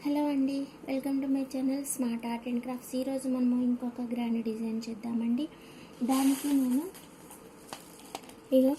Hello అండి, welcome to my channel smart art and crafts. ఈరోజు మనము ఇంకొక గ్రాండ్ డిజైన్ చేద్దామండి. దానికి నేను ఇక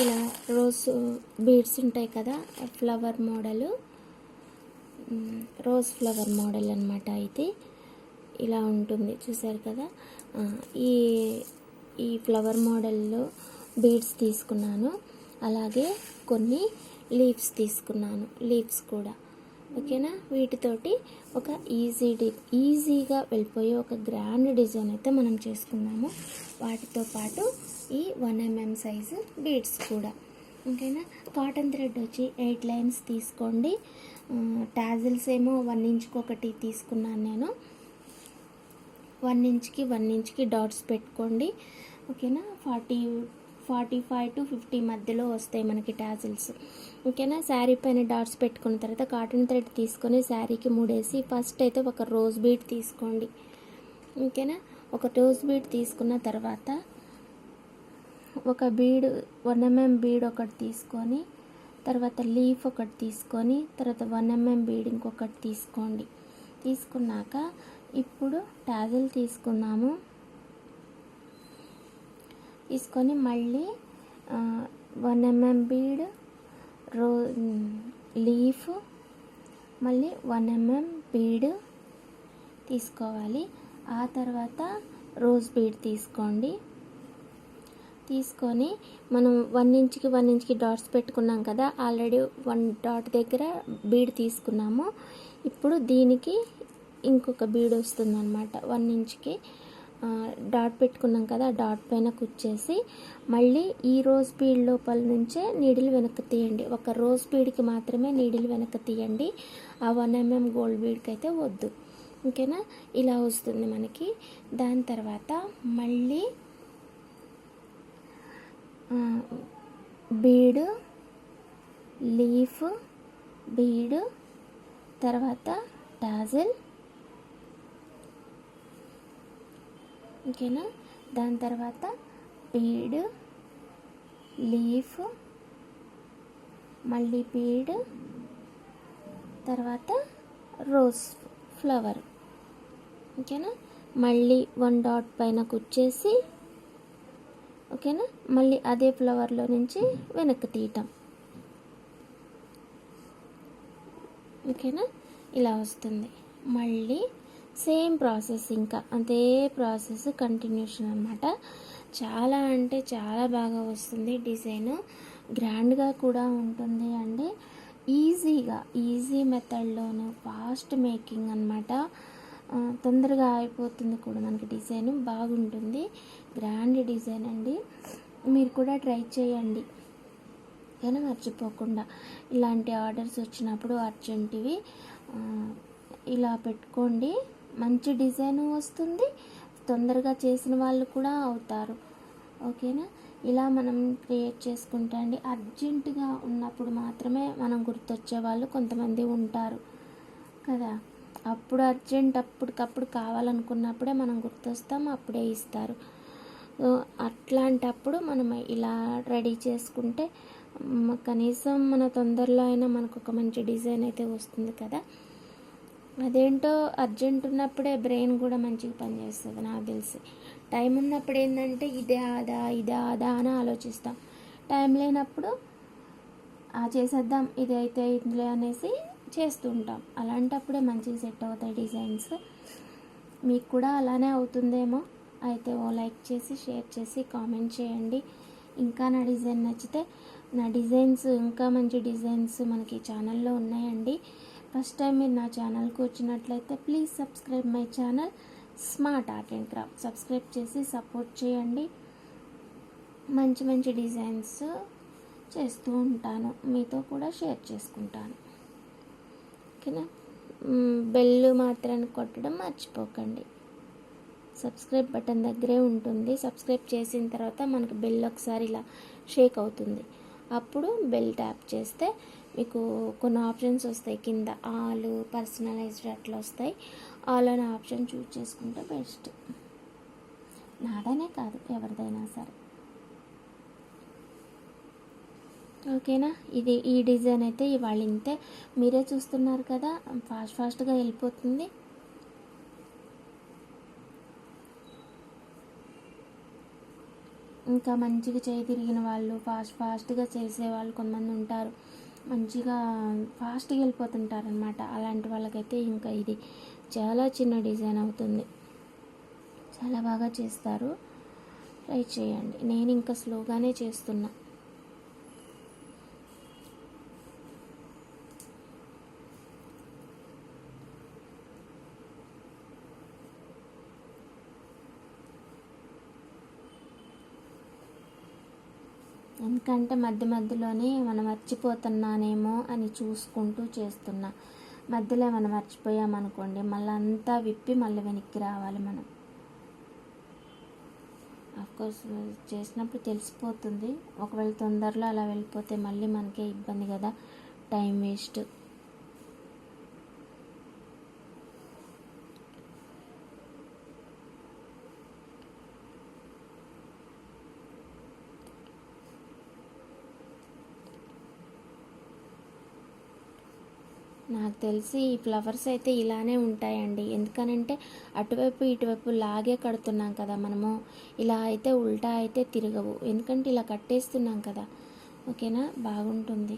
ఇలా రోజ్ బీడ్స్ ఉంటాయి కదా, flower model, rose flower model అనమాట. అయితే ఇలా ఉంటుంది, చూసారు కదా. ఈ ఈ ఫ్లవర్ మోడల్లో బీడ్స్ తీసుకున్నాను, అలాగే కొన్ని లీవ్స్ తీసుకున్నాను, లీవ్స్ కూడా. ఓకేనా, వీటితోటి ఒక ఈజీగా వెళ్ళిపోయే ఒక గ్రాండ్ డిజైన్ అయితే మనం చేసుకున్నాము. వాటితో పాటు ఈ 1 mm సైజు బీడ్స్ కూడా. ఓకేనా, కాటన్ థ్రెడ్ వచ్చి 8 లైన్స్ తీసుకోండి. టాజిల్స్ ఏమో 1 ఇంచ్కి ఒకటి తీసుకున్నాను నేను. 1 ఇంచ్కి 1 ఇంచ్కి డాట్స్ పెట్టుకోండి. ఓకేనా, 45 to 50 మధ్యలో వస్తాయి మనకి టాజిల్స్. ఓకేనా, శారీ పైన డాట్స్ పెట్టుకున్న తర్వాత కాటన్ థ్రెడ్ తీసుకొని శారీకి ముడేసి ఫస్ట్ అయితే ఒక రోజ్ బీడ్ తీసుకోండి. ఓకేనా, ఒక రోజ్ బీడ్ తీసుకున్న తర్వాత ఒక బీడ్ 1 mm బీడ్ ఒకటి తీసుకొని, తర్వాత లీఫ్ ఒకటి తీసుకొని, తర్వాత 1 mm బీడ్ ఇంకొకటి తీసుకోండి. తీసుకున్నాక ఇప్పుడు టాజిల్ తీసుకొని మళ్ళీ 1 mm బీడ్, లీఫ్, మళ్ళీ 1 mm బీడ్ తీసుకోవాలి. ఆ తర్వాత రోజ్ బీడ్ తీసుకోండి. తీసుకొని మనం 1 ఇంచ్కి 1 ఇంచ్కి డాట్స్ పెట్టుకున్నాం కదా, ఆల్రెడీ 1 డాట్ దగ్గర బీడ్ తీసుకున్నాము. ఇప్పుడు దీనికి ఇంకొక బీడ్ వస్తుంది అనమాట. 1 ఇంచ్కి డాట్ పెట్టుకున్నాం కదా, డాట్ పైన కుచ్చేసి మళ్ళీ ఈ రోజ్ బీడ్ లోపల నుంచే నీడిల్ వెనక్కి తీయండి. ఒక రోజ్ బీడ్కి మాత్రమే నీడిల్ వెనక్కి తీయండి, ఆ 1 mm గోల్డ్ బీడ్కి అయితే వద్దు. ఓకేనా, ఇలా వస్తుంది మనకి. దాని తర్వాత మళ్ళీ బీడ్, లీఫ్, బీడ్, తర్వాత టాజిల్. ఓకేనా, దాని తర్వాత బీడ్, లీఫ్, మళ్ళీ బీడ్, తర్వాత రోజ్ ఫ్లవర్. ఓకేనా, మళ్ళీ 1 డాట్ పైన కుచ్చేసి, ఓకేనా, మళ్ళీ అదే ఫ్లవర్లో నుంచి వెనక్కి తీయటం. ఓకేనా, ఇలా వస్తుంది. మళ్ళీ సేమ్ ప్రాసెస్, ఇంకా అదే ప్రాసెస్ కంటిన్యూషన్ అనమాట. చాలా అంటే చాలా బాగా వస్తుంది డిజైన్, గ్రాండ్గా కూడా ఉంటుంది అండి. ఈజీ మెథడ్లోను, ఫాస్ట్ మేకింగ్ అనమాట. తొందరగా అయిపోతుంది కూడా మనకి, డిజైన్ బాగుంటుంది. గ్రాండ్ డిజైన్ అండి, మీరు కూడా ట్రై చేయండి. కానీ మర్చిపోకుండా ఇలాంటి ఆర్డర్స్ వచ్చినప్పుడు అర్జెంటివి ఇలా పెట్టుకోండి. మంచి డిజైన్ వస్తుంది, తొందరగా చేసిన వాళ్ళు కూడా అవుతారు. ఓకేనా, ఇలా మనం క్రియేట్ చేసుకుంటా అండి. అర్జెంటుగా ఉన్నప్పుడు మాత్రమే మనం గుర్తొచ్చే వాళ్ళు కొంతమంది ఉంటారు కదా, అప్పుడు అప్పటికప్పుడు కావాలనుకున్నప్పుడే మనం గుర్తొస్తాం, అప్పుడే ఇస్తారు. అట్లాంటప్పుడు మనం ఇలా రెడీ చేసుకుంటే కనీసం మన తొందరలో అయినా మనకు ఒక మంచి డిజైన్ అయితే వస్తుంది కదా. అదేంటో అర్జెంట్ ఉన్నప్పుడే బ్రెయిన్ కూడా మంచిగా పనిచేస్తుంది నాకు తెలిసి. టైం ఉన్నప్పుడు ఏంటంటే ఇదే ఆదా అని ఆలోచిస్తాం. టైం లేనప్పుడు చేసేద్దాం, ఇది అయితే ఇందులో అనేసి చేస్తూ ఉంటాం. అలాంటప్పుడే మంచిగా సెట్ అవుతాయి డిజైన్స్. మీకు కూడా అలానే అవుతుందేమో. అయితే లైక్ చేసి, షేర్ చేసి, కామెంట్ చేయండి. ఇంకా నా డిజైన్ నచ్చితే, నా డిజైన్స్ ఇంకా మంచి డిజైన్స్ మనకి ఛానల్లో ఉన్నాయండి. ఫస్ట్ టైం మీరు నా ఛానల్కి వచ్చినట్లయితే please subscribe my channel smart art and craft. Subscribe చేసి సపోర్ట్ చేయండి. మంచి డిజైన్స్ చేస్తూ ఉంటాను, మీతో కూడా షేర్ చేసుకుంటాను. ఓకేనా, బెల్ మాత్రాన్ని కొట్టడం మర్చిపోకండి. సబ్స్క్రైబ్ బటన్ దగ్గరే ఉంటుంది. సబ్స్క్రైబ్ చేసిన తర్వాత మనకు బెల్ ఒకసారి ఇలా షేక్ అవుతుంది, అప్పుడు బెల్ ట్యాప్ చేస్తే మీకు కొన్ని ఆప్షన్స్ వస్తాయి కింద. ఆల్, పర్సనలైజ్డ్ అట్లా వస్తాయి. ఆల్ అనే ఆప్షన్ చూస్ చేసుకుంటే బెస్ట్, నాదనే కాదు ఎవరిదైనా సరే. ఓకేనా. ఇది ఈ డిజైన్ అయితే ఇవాళ ఇంతే, మీరే చూస్తున్నారు కదా, ఫాస్ట్గా వెళ్ళిపోతుంది. ఇంకా మంచిగా చేయి తిరిగిన వాళ్ళు, ఫాస్ట్గా చేసేవాళ్ళు కొంతమంది ఉంటారు, మంచిగా ఫాస్ట్గా వెళ్ళిపోతుంటారు అనమాట. అలాంటి వాళ్ళకైతే ఇంకా ఇది చాలా చిన్న డిజైన్ అవుతుంది, చాలా బాగా చేస్తారు. ట్రై చేయండి. నేను ఇంకా స్లోగానే చేస్తున్నా. ఎందుకంటే మధ్యలోనే మనం మర్చిపోతున్నానేమో అని చూసుకుంటూ చేస్తున్నా. మధ్యలో మనం మర్చిపోయామనుకోండి, మళ్ళీ అంతా విప్పి మళ్ళీ వెనక్కి రావాలి మనం. అఫ్కోర్స్ చేసినప్పుడు తెలిసిపోతుంది. ఒకవేళ తొందరలో అలా వెళ్ళిపోతే మళ్ళీ మనకే ఇబ్బంది కదా, టైం వేస్ట్. నాకు తెలిసి ఈ ఫ్లవర్స్ అయితే ఇలానే ఉంటాయండి. ఎందుకనంటే అటువైపు ఇటువైపు లాగే కడుతున్నాం కదా మనము, ఇలా అయితే ఉల్టా అయితే తిరగవు, ఎందుకంటే ఇలా కట్టేస్తున్నాం కదా. ఓకేనా, బాగుంటుంది.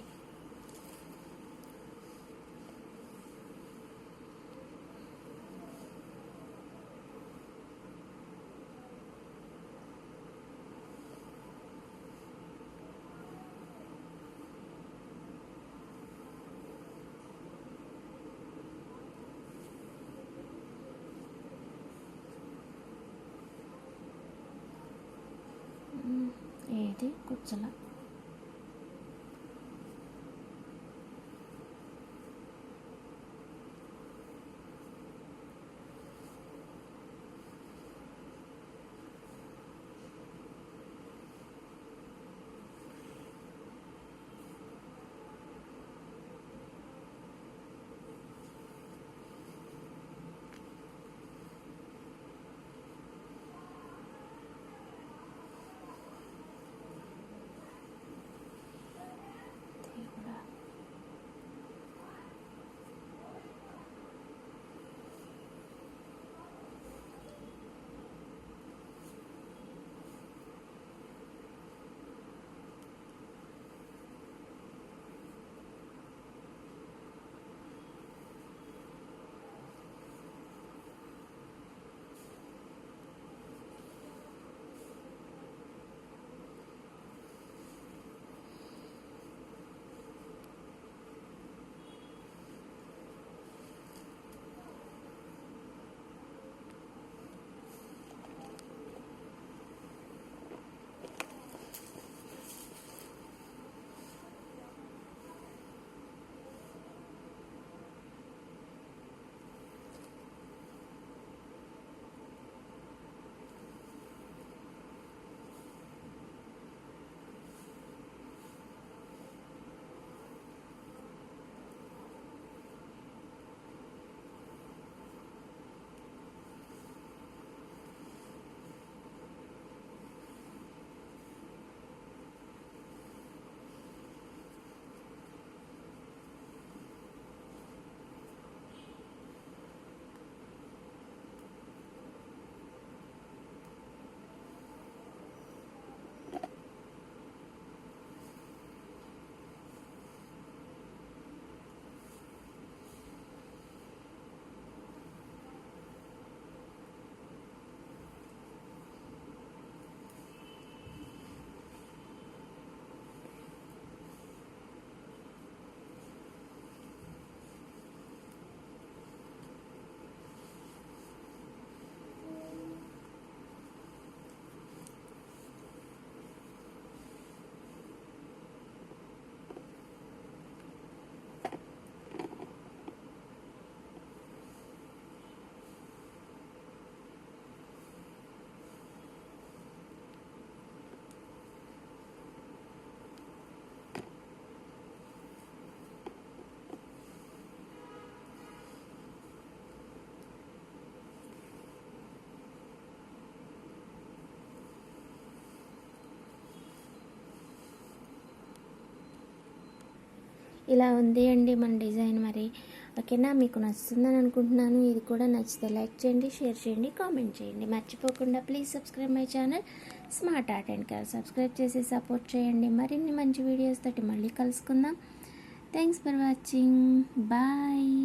ఏది కుచ్చల ఇలా ఉంది అండి మన డిజైన్. మరి ఓకేనా, మీకు నచ్చుతుందని అనుకుంటున్నాను. ఇది కూడా నచ్చితే లైక్ చేయండి, షేర్ చేయండి, కామెంట్ చేయండి. మర్చిపోకుండా please subscribe my channel smart art and craft. Subscribe చేసి సపోర్ట్ చేయండి. మరిన్ని మంచి వీడియోస్ తోటి మళ్ళీ కలుసుకుందాం. Thanks for watching. బాయ్.